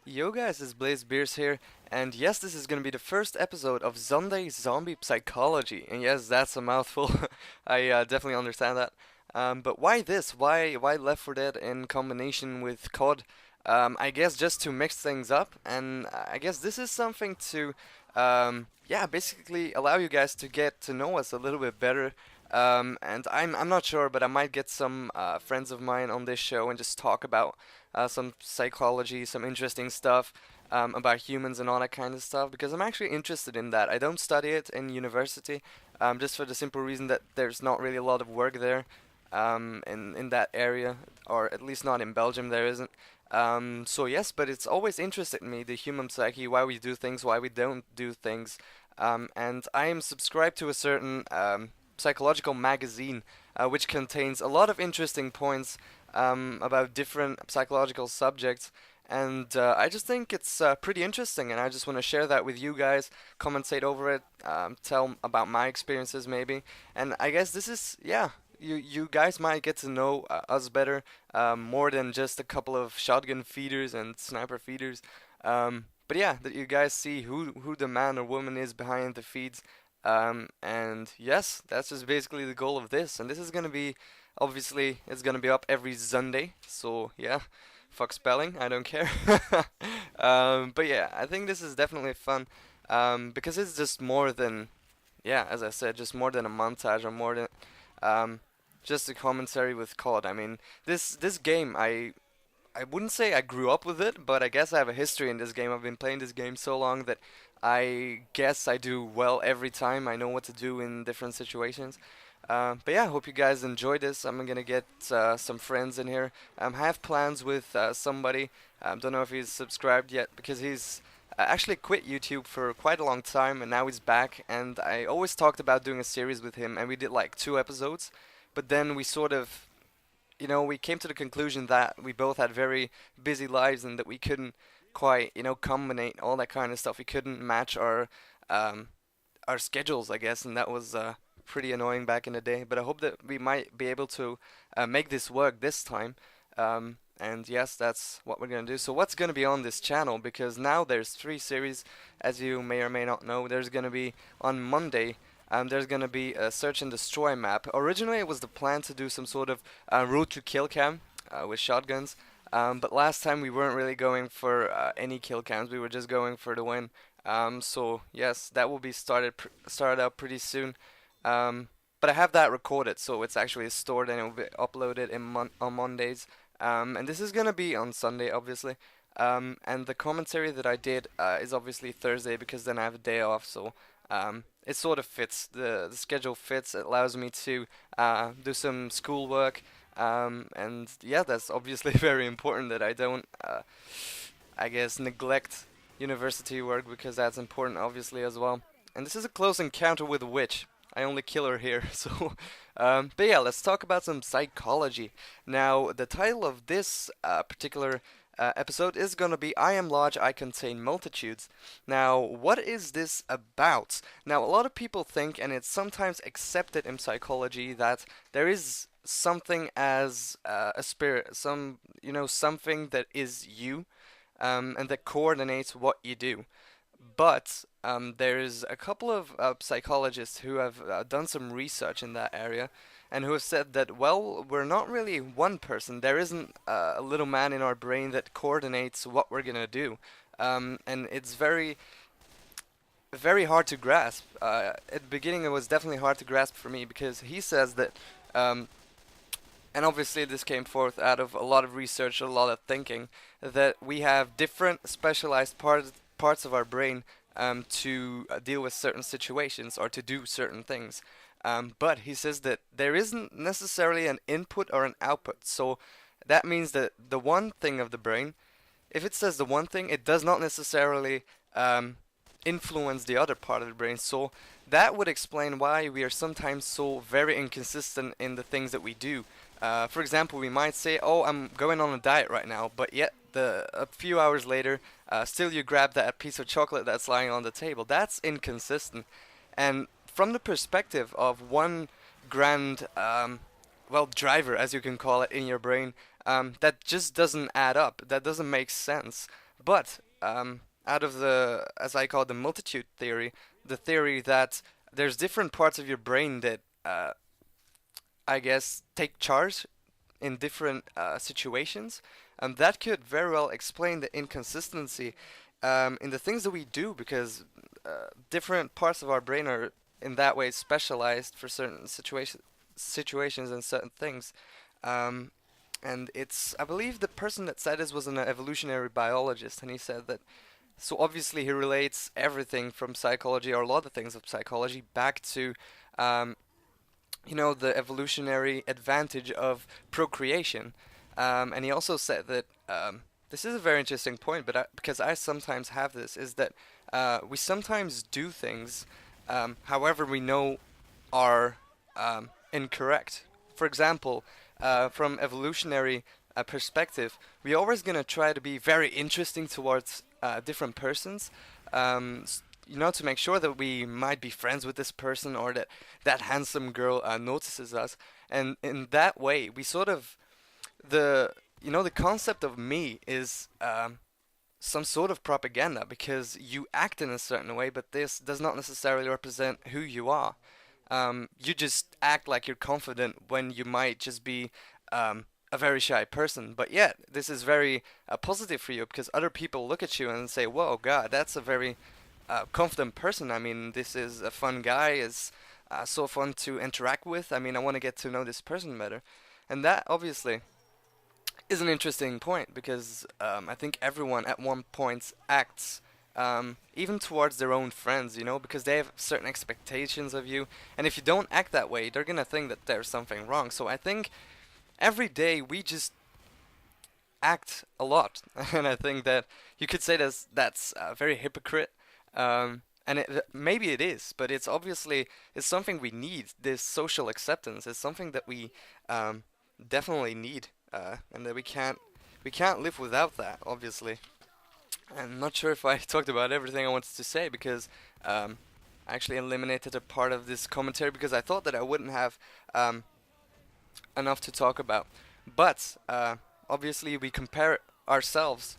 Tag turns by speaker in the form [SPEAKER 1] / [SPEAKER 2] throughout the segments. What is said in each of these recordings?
[SPEAKER 1] Yo guys, it's Blaze Beers here, and yes, this is gonna be the first episode of Zaturday Zombie Psychology, and yes, that's a mouthful. I definitely understand that. But why this? Why Left 4 Dead in combination with COD? I guess just to mix things up, and I guess this is something to, yeah, basically allow you guys to get to know us a little bit better. And I'm not sure, but I might get some friends of mine on this show and just talk about some psychology, some interesting stuff about humans and all that kind of stuff because I'm actually interested in that. I don't study it in university, just for the simple reason that there's not really a lot of work there in that area, or at least not in Belgium. There isn't. So yes, but it's always interested me, the human psyche, why we do things, why we don't do things. And I am subscribed to a certain psychological magazine, which contains a lot of interesting points about different psychological subjects. And I just think it's pretty interesting, and I just want to share that with you guys, commentate over it, tell about my experiences maybe. And I guess this is, yeah, you guys might get to know us better, more than just a couple of shotgun feeders and sniper feeders. But yeah, that you guys see who the man or woman is behind the feeds. And yes, that's just basically the goal of this. And this is gonna be, obviously, it's gonna be up every Sunday. So yeah, fuck spelling, I don't care. But yeah, I think this is definitely fun. Because it's just more than, yeah, as I said, just more than a montage or more than, um, just a commentary with COD. I mean, this game, I wouldn't say I grew up with it, but I guess I have a history in this game. I've been playing this game so long that I guess I do well every time. I know what to do in different situations. But yeah, I hope you guys enjoy this. I'm gonna get some friends in here. I have plans with somebody. Don't know if he's subscribed yet because he's actually quit YouTube for quite a long time and now he's back. And I always talked about doing a series with him, and we did like 2 episodes. But then we sort of, we came to the conclusion that we both had very busy lives and that we couldn't quite, combine all that kind of stuff. We couldn't match um, our schedules, I guess, and that was pretty annoying back in the day. But I hope that we might be able to make this work this time. And yes, that's what we're gonna do. So what's gonna be on this channel? Because now there's 3 series, as you may or may not know. There's gonna be on Monday. There's gonna be a search and destroy map. Originally, it was the plan to do some sort of route to kill cam with shotguns, but last time we weren't really going for any kill cams. We were just going for the win. So yes, that will be started up pretty soon. But I have that recorded, so it's actually stored and it will be uploaded on Mondays. And this is gonna be on Sunday, obviously. And the commentary that I did is obviously Thursday because then I have a day off. So it sort of fits. The schedule fits. It allows me to do some schoolwork. And yeah, that's obviously very important that I don't, I guess, neglect university work because that's important, obviously, as well. And this is a close encounter with a witch. I only kill her here, so. But yeah, let's talk about some psychology. Now, the title of this particular episode is gonna be I Am Large, I Contain Multitudes. Now, what is this about? Now, a lot of people think, and it's sometimes accepted in psychology, that there is something as a spirit, something that is you, and that coordinates what you do. But there's a couple of psychologists who have done some research in that area and who have said that, well, we're not really one person. There isn't a little man in our brain that coordinates what we're gonna do. And it's very, very hard to grasp. At the beginning, it was definitely hard to grasp for me because he says that, um, and obviously this came forth out of a lot of research, a lot of thinking, that we have different specialized parts of our brain to deal with certain situations or to do certain things. But he says that there isn't necessarily an input or an output. So that means that the one thing of the brain, if it says the one thing, it does not necessarily influence the other part of the brain. So that would explain why we are sometimes so very inconsistent in the things that we do. For example, we might say, "Oh, I'm going on a diet right now," but yet a few hours later, still you grab that piece of chocolate that's lying on the table. That's inconsistent. And from the perspective of one grand, well, driver, as you can call it, in your brain, that just doesn't add up. That doesn't make sense. But out of the, as I call it, the multitude theory, the theory that there's different parts of your brain that I guess take charge in different situations, that could very well explain the inconsistency in the things that we do, because different parts of our brain are in that way specialized for certain situations and certain things. Um, and it's, I believe the person that said this was an evolutionary biologist, and he said that, so obviously he relates everything from psychology, or a lot of things of psychology, back to um, the evolutionary advantage of procreation. And he also said that this is a very interesting point, but because I sometimes have this, is that we sometimes do things, however, we know are incorrect. For example, from evolutionary perspective, we're always gonna try to be very interesting towards different persons. To make sure that we might be friends with this person, or that that handsome girl notices us, and in that way, we sort of the concept of me is some sort of propaganda, because you act in a certain way, but this does not necessarily represent who you are. You just act like you're confident when you might just be a very shy person. But yet, this is very positive for you, because other people look at you and say, "Whoa, God, that's a very confident person. I mean, this is a fun guy. Is so fun to interact with. I mean, I want to get to know this person better." And that obviously is an interesting point, because I think everyone at one point acts even towards their own friends, because they have certain expectations of you, and if you don't act that way, they're gonna think that there's something wrong. So I think every day we just act a lot, and I think that you could say that's very hypocrite. And maybe it is, but it's something we need. This social acceptance is something that we definitely need, and that we can't live without that. Obviously, I'm not sure if I talked about everything I wanted to say, because I actually eliminated a part of this commentary because I thought that I wouldn't have um, enough to talk about. But obviously, we compare ourselves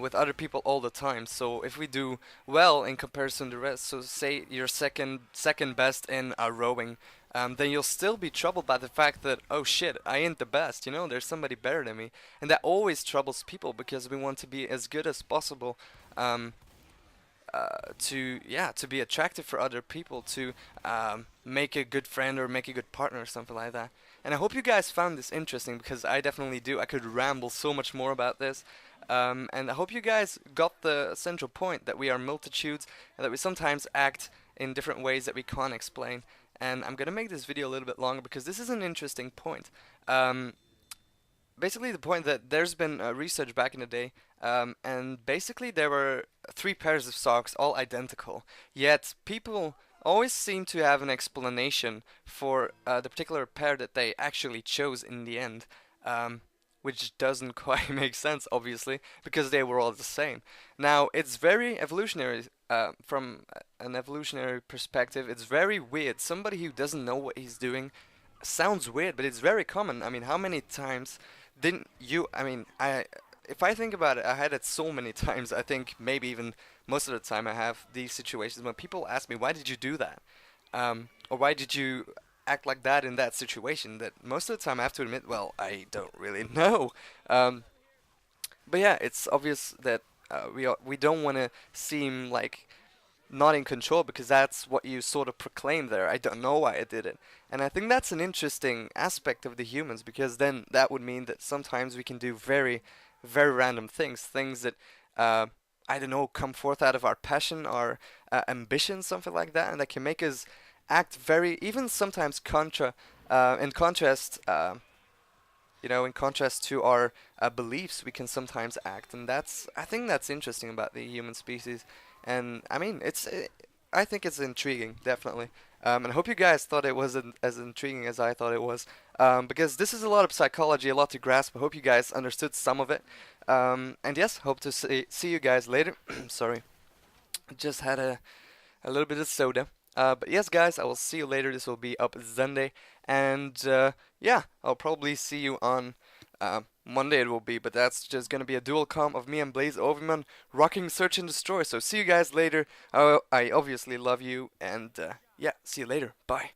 [SPEAKER 1] with other people all the time. So if we do well in comparison to the rest, so say you're second best in rowing, then you'll still be troubled by the fact that, oh shit, I ain't the best. There's somebody better than me, and that always troubles people, because we want to be as good as possible. Um, to be attractive for other people, to make a good friend or make a good partner or something like that. And I hope you guys found this interesting, because I definitely do. I could ramble so much more about this. And I hope you guys got the central point, that we are multitudes and that we sometimes act in different ways that we can't explain. And I'm gonna make this video a little bit longer, because this is an interesting point. Um, Basically, the point that there's been research back in the day, and basically there were three pairs of socks, all identical. Yet people always seem to have an explanation for the particular pair that they actually chose in the end, um, which doesn't quite make sense, obviously, because they were all the same. Now, it's very evolutionary. From an evolutionary perspective, it's very weird. Somebody who doesn't know what he's doing, sounds weird, but it's very common. I mean, how many times didn't you? I mean, if I think about it, I had it so many times. I think maybe even most of the time I have these situations when people ask me, "Why did you do that?" Or "Why did you act like that in that situation?" That most of the time I have to admit, well, I don't really know. Um, but yeah, it's obvious that we don't want to seem like not in control, because that's what you sort of proclaim there. I don't know why I did it. And I think that's an interesting aspect of the humans, because then that would mean that sometimes we can do very, very random things that, uh, I don't know, come forth out of our passion, our ambition, something like that, and that can make us act very, even sometimes in contrast, in contrast to our beliefs, we can sometimes act, and I think that's interesting about the human species. And I mean, I think it's intriguing, definitely. And I hope you guys thought it was as intriguing as I thought it was, because this is a lot of psychology, a lot to grasp. I hope you guys understood some of it. And yes, hope to see you guys later. Sorry, just had a little bit of soda. But yes, guys, I will see you later. This will be up Sunday, and yeah, I'll probably see you on Monday it will be, but that's just gonna be a dual comp of me and Blaze Overman rocking Search and Destroy. So see you guys later. I obviously love you, and yeah, see you later. Bye.